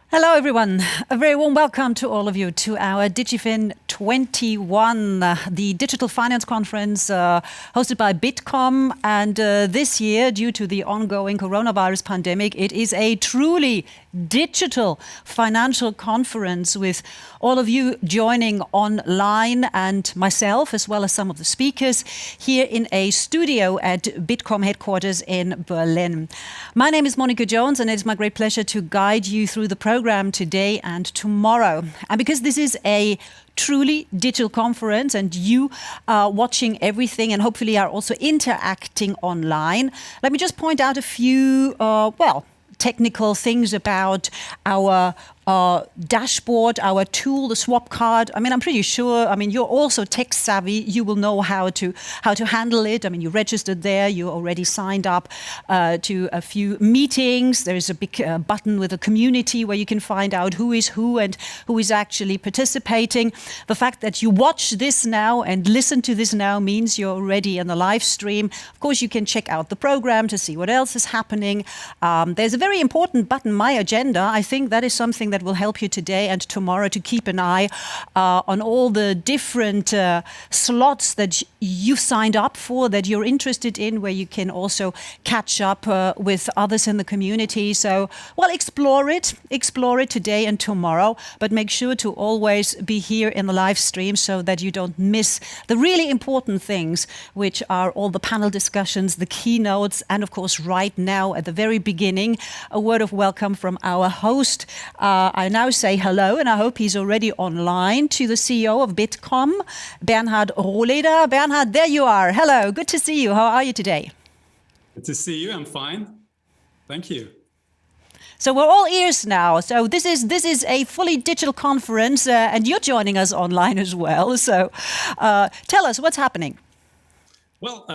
Hello, everyone. A very warm welcome to all of you to our DigiFin 21, the Digital Finance Conference hosted by Bitkom. And this year, due to the ongoing coronavirus pandemic, it is a truly digital financial conference with all of you joining online and myself, as well as some of the speakers here in a studio at Bitkom headquarters in Berlin. My name is Monica Jones, and it's my great pleasure to guide you through the program today and tomorrow. And because this is a truly digital conference and you are watching everything and hopefully are also interacting online, let me just point out a few, technical things about our dashboard, our tool, the swap card. I'm pretty sure, you're also tech savvy. You will know how to handle it. You registered there. You already signed up to a few meetings. There's a big button with a community where you can find out who is who and who is actually participating. The fact that you watch this now and listen to this now means you're already in the live stream. Of course, you can check out the program to see what else is happening. There's a very important button, My Agenda. I think that is something that will help you today and tomorrow to keep an eye on all the different slots that you've signed up for, that you're interested in, where you can also catch up with others in the community. So, explore it today and tomorrow, but make sure to always be here in the live stream so that you don't miss the really important things, which are all the panel discussions, the keynotes, and of course, right now at the very beginning, a word of welcome from our host. I now say hello, and I hope he's already online, to the CEO of Bitkom, Bernhard Rohleder. Bernhard, there you are. Hello, good to see you. How are you today? Good to see you. I'm fine. Thank you. So we're all ears now. So this is a fully digital conference, and you're joining us online as well. So tell us what's happening. Well,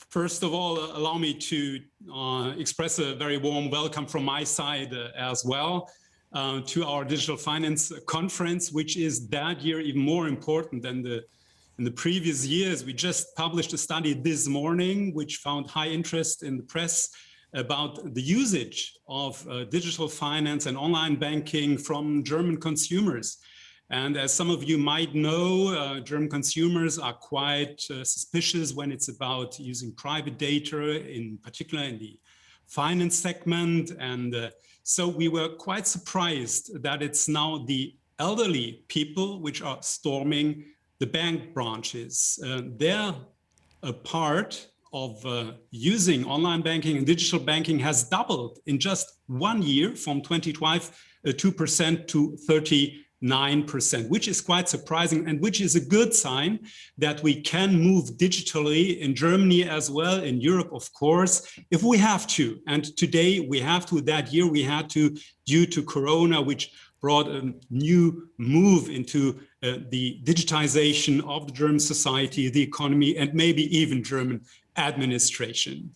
first of all, allow me to express a very warm welcome from my side as well to our Digital Finance Conference, which is that year even more important than in the previous years. We just published a study this morning which found high interest in the press about the usage of digital finance and online banking from German consumers. And as some of you might know, German consumers are quite suspicious when it's about using private data, in particular in the finance segment. And so we were quite surprised that it's now the elderly people which are storming the bank branches. Their part of using online banking and digital banking has doubled in just 1 year, from 25% to 39%, which is quite surprising and which is a good sign that we can move digitally in Germany as well, in Europe, of course, if we have to. And today we have to. That year we had to, due to Corona, which brought a new move into the digitization of the German society, the economy, and maybe even German administration.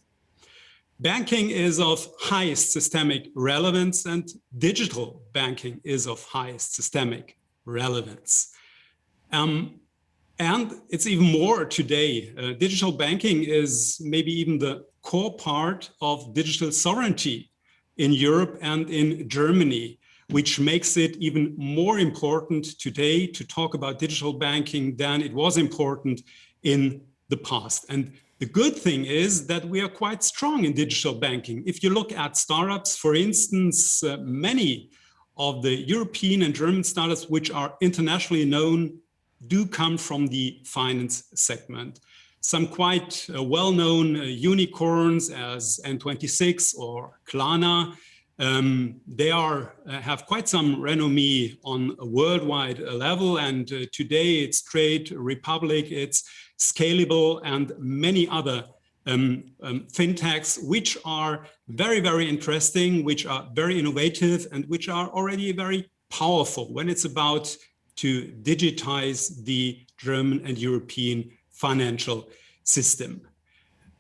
Banking is of highest systemic relevance, and digital banking is of highest systemic relevance. And it's even more today. Digital banking is maybe even the core part of digital sovereignty in Europe and in Germany, which makes it even more important today to talk about digital banking than it was important in the past. And the good thing is that we are quite strong in digital banking. If you look at startups, for instance, many of the European and German startups which are internationally known do come from the finance segment. Some quite well-known unicorns as N26 or Klarna, they have quite some renommee on a worldwide level, and today it's Trade Republic, it's Scalable, and many other fintechs, which are very, very interesting, which are very innovative, and which are already very powerful when it's about to digitize the German and European financial system.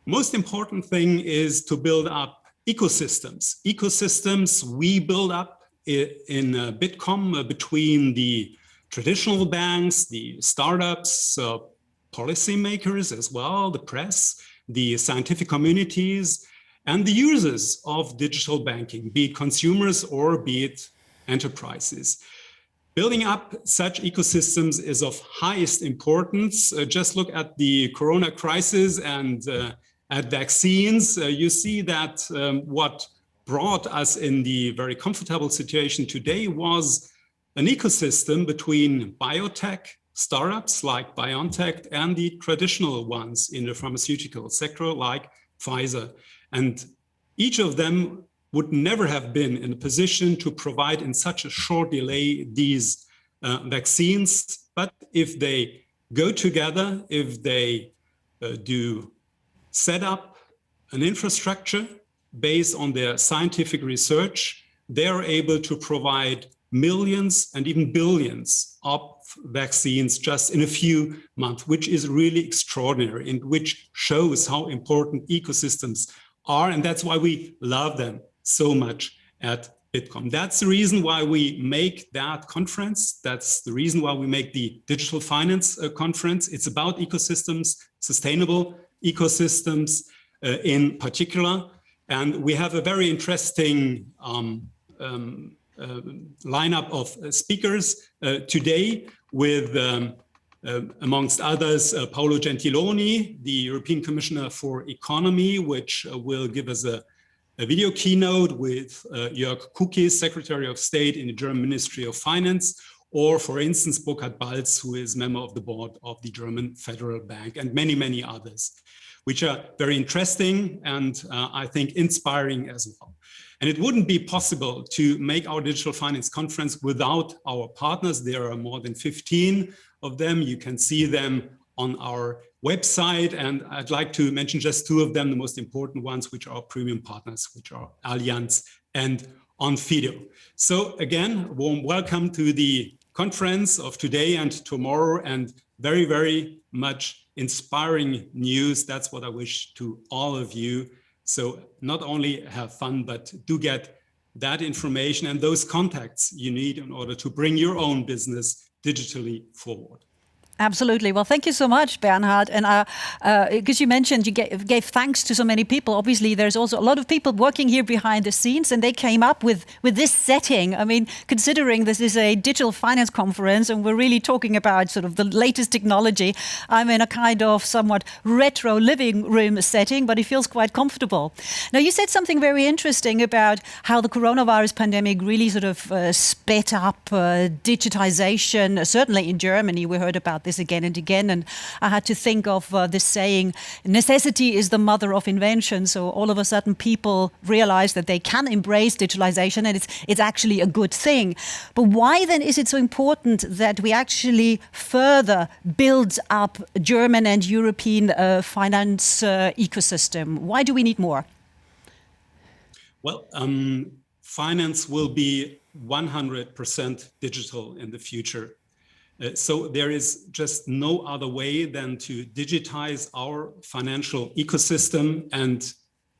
Most important thing is to build up ecosystems. Ecosystems we build up in Bitkom between the traditional banks, the startups, policymakers as well, the press, the scientific communities, and the users of digital banking, be it consumers or be it enterprises. Building up such ecosystems is of highest importance. Just look at the corona crisis and at vaccines. You see that what brought us in the very comfortable situation today was an ecosystem between biotech startups like BioNTech and the traditional ones in the pharmaceutical sector like Pfizer. And each of them would never have been in a position to provide in such a short delay these vaccines. But if they go together, if they do set up an infrastructure based on their scientific research, they are able to provide millions and even billions of vaccines just in a few months, which is really extraordinary and which shows how important ecosystems are. And that's why we love them so much at Bitkom. That's the reason why we make that conference. That's the reason why we make the Digital Finance Conference. It's about ecosystems, sustainable ecosystems in particular. And we have a very interesting lineup of speakers today with, amongst others, Paolo Gentiloni, the European Commissioner for Economy, which will give us a video keynote with Jörg Kukis, Secretary of State in the German Ministry of Finance, or for instance, Burkhard Balz, who is member of the board of the German Federal Bank, and many, many others, which are very interesting and I think inspiring as well. And it wouldn't be possible to make our Digital Finance Conference without our partners. There are more than 15 of them. You can see them on our website. And I'd like to mention just two of them, the most important ones, which are our premium partners, which are Allianz and Onfido. So again, warm welcome to the conference of today and tomorrow, and very, very much inspiring news. That's what I wish to all of you. So not only have fun, but do get that information and those contacts you need in order to bring your own business digitally forward. Absolutely. Well, thank you so much, Bernhard. And because you mentioned you gave thanks to so many people, obviously there's also a lot of people working here behind the scenes, and they came up with this setting. I mean, considering this is a digital finance conference and we're really talking about sort of the latest technology, I'm in a kind of somewhat retro living room setting, but it feels quite comfortable. Now, you said something very interesting about how the coronavirus pandemic really sort of sped up digitization. Certainly in Germany, we heard about this again and again, and I had to think of this saying, necessity is the mother of invention. So all of a sudden people realize that they can embrace digitalization, and it's actually a good thing. But why then is it so important that we actually further build up German and European finance ecosystem? Why do we need more? Well, finance will be 100% digital in the future. So there is just no other way than to digitize our financial ecosystem. And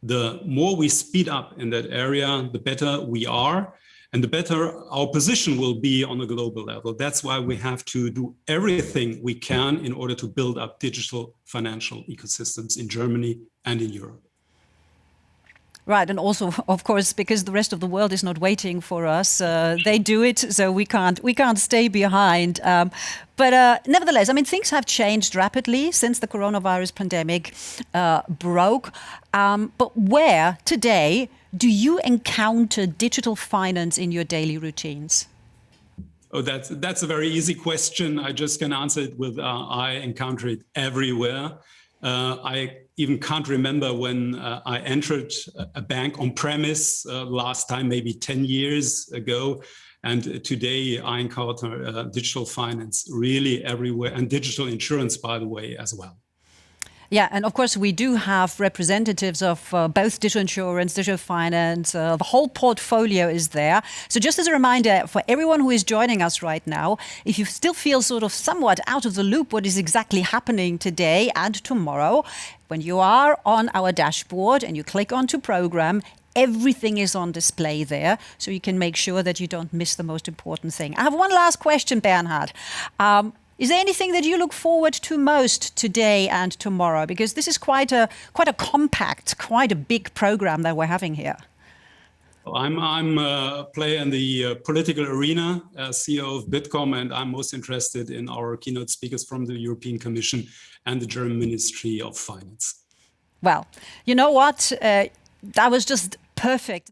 the more we speed up in that area, the better we are and the better our position will be on a global level. That's why we have to do everything we can in order to build up digital financial ecosystems in Germany and in Europe. Right, and also, of course, because the rest of the world is not waiting for us, they do it, so we can't stay behind. But nevertheless, I mean, things have changed rapidly since the coronavirus pandemic broke. But where today do you encounter digital finance in your daily routines? Oh, that's a very easy question. I just can answer it with I encounter it everywhere. I even can't remember when I entered a bank on premise last time, maybe 10 years ago. And today I encounter digital finance really everywhere, and digital insurance, by the way, as well. Yeah, and of course we do have representatives of both digital insurance, digital finance, the whole portfolio is there. So just as a reminder for everyone who is joining us right now, if you still feel sort of somewhat out of the loop what is exactly happening today and tomorrow, when you are on our dashboard and you click onto program, everything is on display there, so you can make sure that you don't miss the most important thing. I have one last question, Bernhard. Is there anything that you look forward to most today and tomorrow? Because this is quite a compact, quite a big program that we're having here. I'm a player in the political arena as CEO of Bitkom, and I'm most interested in our keynote speakers from the European Commission and the German Ministry of Finance. Well, you know what? That was just perfect.